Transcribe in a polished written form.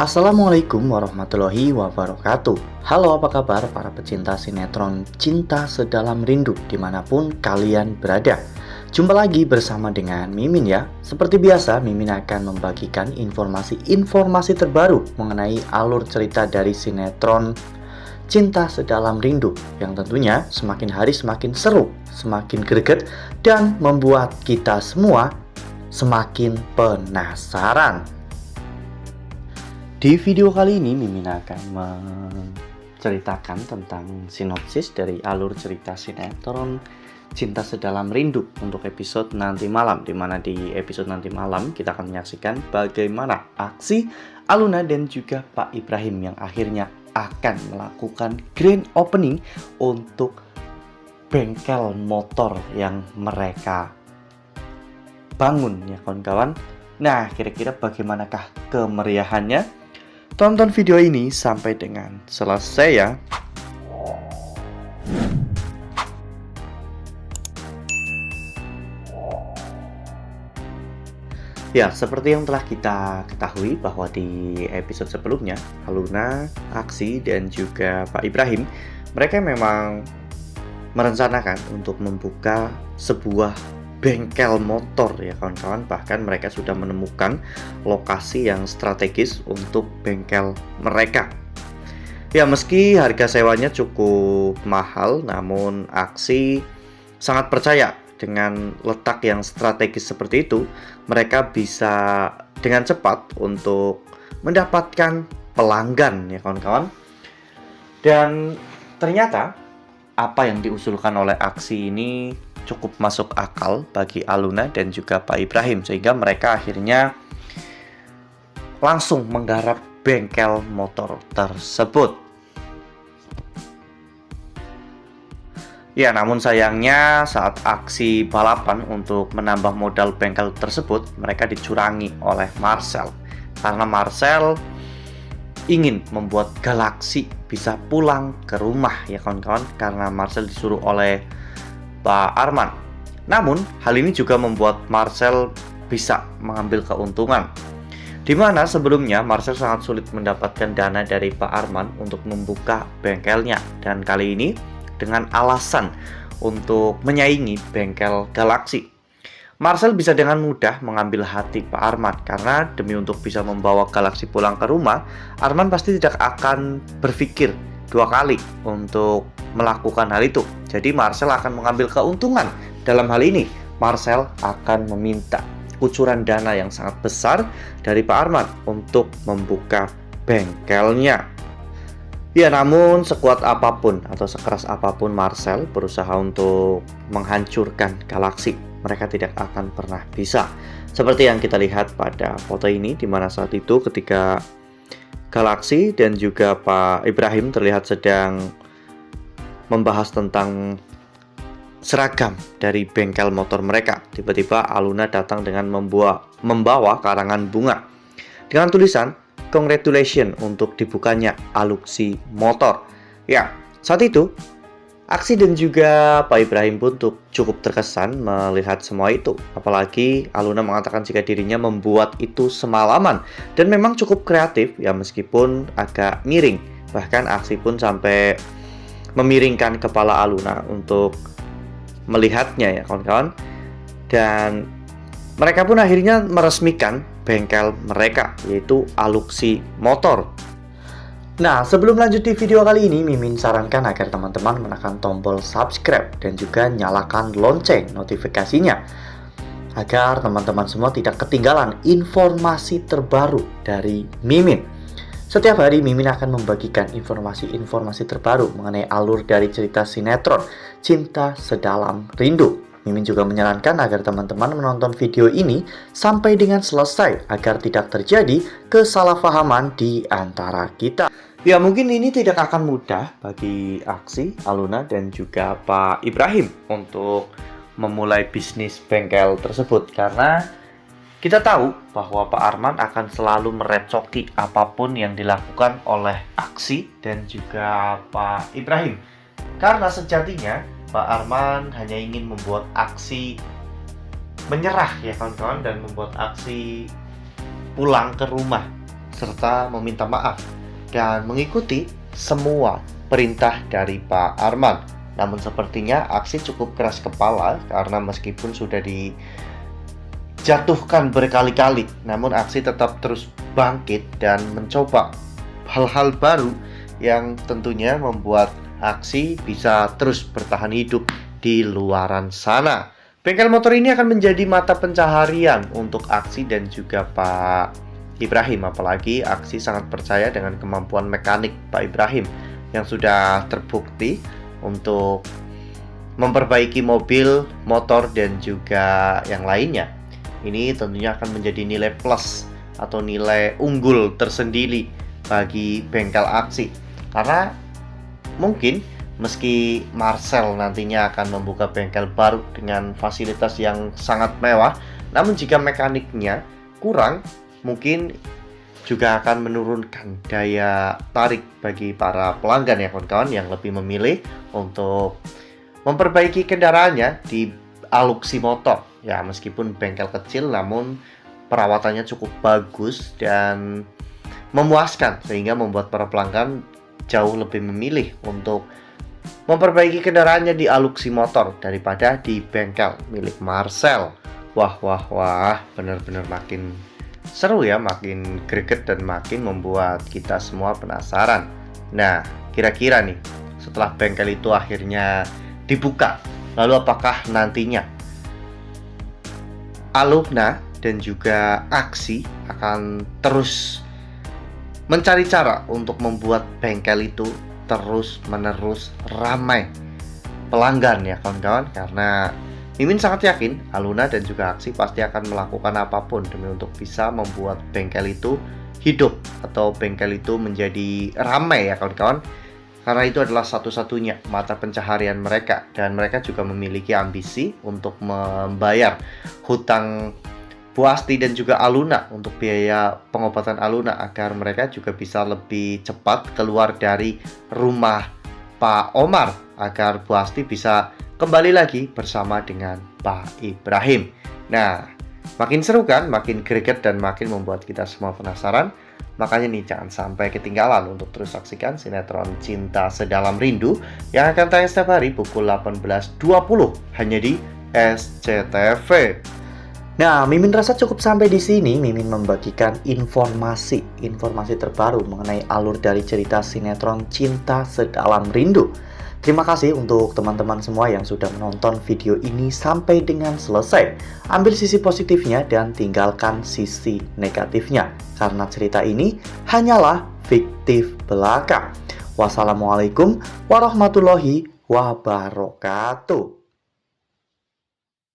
Assalamualaikum warahmatullahi wabarakatuh. Halo, apa kabar para pecinta sinetron Cinta Sedalam Rindu dimanapun kalian berada. Jumpa lagi bersama dengan Mimin ya. Seperti biasa, Mimin akan membagikan informasi-informasi terbaru mengenai alur cerita dari sinetron Cinta Sedalam Rindu yang tentunya semakin hari semakin seru, semakin greget, dan membuat kita semua semakin penasaran. Di video kali ini Mimin akan menceritakan tentang sinopsis dari alur cerita sinetron Cinta Sedalam Rindu untuk episode nanti malam, dimana di episode nanti malam kita akan menyaksikan bagaimana aksi Aluna dan juga Pak Ibrahim yang akhirnya akan melakukan grand opening untuk bengkel motor yang mereka bangun ya kawan-kawan. Nah, kira-kira bagaimanakah kemeriahannya? Tonton video ini sampai dengan selesai ya. Ya, seperti yang telah kita ketahui bahwa di episode sebelumnya, Aluna, Aksi, dan juga Pak Ibrahim, mereka memang merencanakan untuk membuka sebuah bengkel motor ya kawan-kawan. Bahkan mereka sudah menemukan lokasi yang strategis untuk bengkel mereka. Ya, meski harga sewanya cukup mahal, namun Aksi sangat percaya dengan letak yang strategis seperti itu, mereka bisa dengan cepat untuk mendapatkan pelanggan ya kawan-kawan. Dan ternyata apa yang diusulkan oleh Aksi ini cukup masuk akal bagi Aluna dan juga Pak Ibrahim, sehingga mereka akhirnya langsung menggarap bengkel motor tersebut. Ya, namun sayangnya saat aksi balapan untuk menambah modal bengkel tersebut, mereka dicurangi oleh Marcel. Karena Marcel ingin membuat Galaksi bisa pulang ke rumah ya kawan-kawan, karena Marcel disuruh oleh Pak Arman. Namun, hal ini juga membuat Marcel bisa mengambil keuntungan. Di mana sebelumnya Marcel sangat sulit mendapatkan dana dari Pak Arman untuk membuka bengkelnya. Dan kali ini dengan alasan untuk menyaingi bengkel Galaksi, Marcel bisa dengan mudah mengambil hati Pak Arman. Karena demi untuk bisa membawa Galaksi pulang ke rumah, Arman pasti tidak akan berpikir dua kali untuk melakukan hal itu. Jadi Marcel akan mengambil keuntungan. Dalam hal ini Marcel akan meminta kucuran dana yang sangat besar dari Pak Arman untuk membuka bengkelnya. Ya, namun sekuat apapun atau sekeras apapun Marcel berusaha untuk menghancurkan Galaksi, mereka tidak akan pernah bisa. Seperti yang kita lihat pada foto ini, di mana saat itu ketika Galaksi dan juga Pak Ibrahim terlihat sedang membahas tentang seragam dari bengkel motor mereka, tiba-tiba Aluna datang dengan membawa karangan bunga dengan tulisan "Congratulations" untuk dibukanya Aluksi Motor. Ya, saat itu Aksi dan juga Pak Ibrahim pun cukup terkesan melihat semua itu. Apalagi Aluna mengatakan jika dirinya membuat itu semalaman. Dan memang cukup kreatif ya, meskipun agak miring. Bahkan Aksi pun sampai memiringkan kepala Aluna untuk melihatnya ya kawan-kawan. Dan mereka pun akhirnya meresmikan bengkel mereka, yaitu Aluksi Motor. Nah, sebelum lanjut di video kali ini, Mimin sarankan agar teman-teman menekan tombol subscribe dan juga nyalakan lonceng notifikasinya, agar teman-teman semua tidak ketinggalan informasi terbaru dari Mimin. Setiap hari Mimin akan membagikan informasi-informasi terbaru mengenai alur dari cerita sinetron Cinta Sedalam Rindu. Mimin juga menyarankan agar teman-teman menonton video ini sampai dengan selesai agar tidak terjadi kesalahpahaman di antara kita. Ya, mungkin ini tidak akan mudah bagi Aksi, Aluna, dan juga Pak Ibrahim untuk memulai bisnis bengkel tersebut. Karena kita tahu bahwa Pak Arman akan selalu merecoki apapun yang dilakukan oleh Aksi dan juga Pak Ibrahim. Karena sejatinya Pak Arman hanya ingin membuat Aksi menyerah ya kawan-kawan, dan membuat Aksi pulang ke rumah serta meminta maaf dan mengikuti semua perintah dari Pak Arman. Namun sepertinya aksi cukup keras kepala karena meskipun sudah dijatuhkan berkali-kali, namun aksi tetap terus bangkit dan mencoba hal-hal baru yang tentunya membuat aksi bisa terus bertahan hidup di luaran sana. Bengkel motor ini akan menjadi mata pencaharian untuk aksi dan juga Pak Ibrahim, apalagi aksi sangat percaya dengan kemampuan mekanik Pak Ibrahim yang sudah terbukti untuk memperbaiki mobil, motor, dan juga yang lainnya. Ini tentunya akan menjadi nilai plus atau nilai unggul tersendiri bagi bengkel aksi, karena mungkin meski Marcel nantinya akan membuka bengkel baru dengan fasilitas yang sangat mewah, namun jika mekaniknya kurang, mungkin juga akan menurunkan daya tarik bagi para pelanggan ya kawan-kawan, yang lebih memilih untuk memperbaiki kendaraannya di Aluksi Motor. Ya, meskipun bengkel kecil namun perawatannya cukup bagus dan memuaskan, sehingga membuat para pelanggan jauh lebih memilih untuk memperbaiki kendaraannya di Aluksi Motor daripada di bengkel milik Marcel. Wah, benar-benar makin seru ya, makin greget dan makin membuat kita semua penasaran. Nah, kira-kira nih, setelah bengkel itu akhirnya dibuka, lalu apakah nantinya Alumna dan juga Aksi akan terus mencari cara untuk membuat bengkel itu terus-menerus ramai pelanggan ya kawan-kawan? Karena Mimin sangat yakin Aluna dan juga Aksi pasti akan melakukan apapun demi untuk bisa membuat bengkel itu hidup atau bengkel itu menjadi ramai ya kawan-kawan, karena itu adalah satu-satunya mata pencaharian mereka, dan mereka juga memiliki ambisi untuk membayar hutang Bu Asti dan juga Aluna untuk biaya pengobatan Aluna agar mereka juga bisa lebih cepat keluar dari rumah Pak Omar, agar Bu Asti bisa kembali lagi bersama dengan Pak Ibrahim. Nah, makin seru kan, makin greget dan makin membuat kita semua penasaran. Makanya nih, jangan sampai ketinggalan untuk terus saksikan sinetron Cinta Sedalam Rindu yang akan tayang setiap hari pukul 18.20 hanya di SCTV. Nah, Mimin rasa cukup sampai di sini. Mimin membagikan informasi terbaru mengenai alur dari cerita sinetron Cinta Sedalam Rindu. Terima kasih untuk teman-teman semua yang sudah menonton video ini sampai dengan selesai. Ambil sisi positifnya dan tinggalkan sisi negatifnya, karena cerita ini hanyalah fiktif belaka. Wassalamualaikum warahmatullahi wabarakatuh.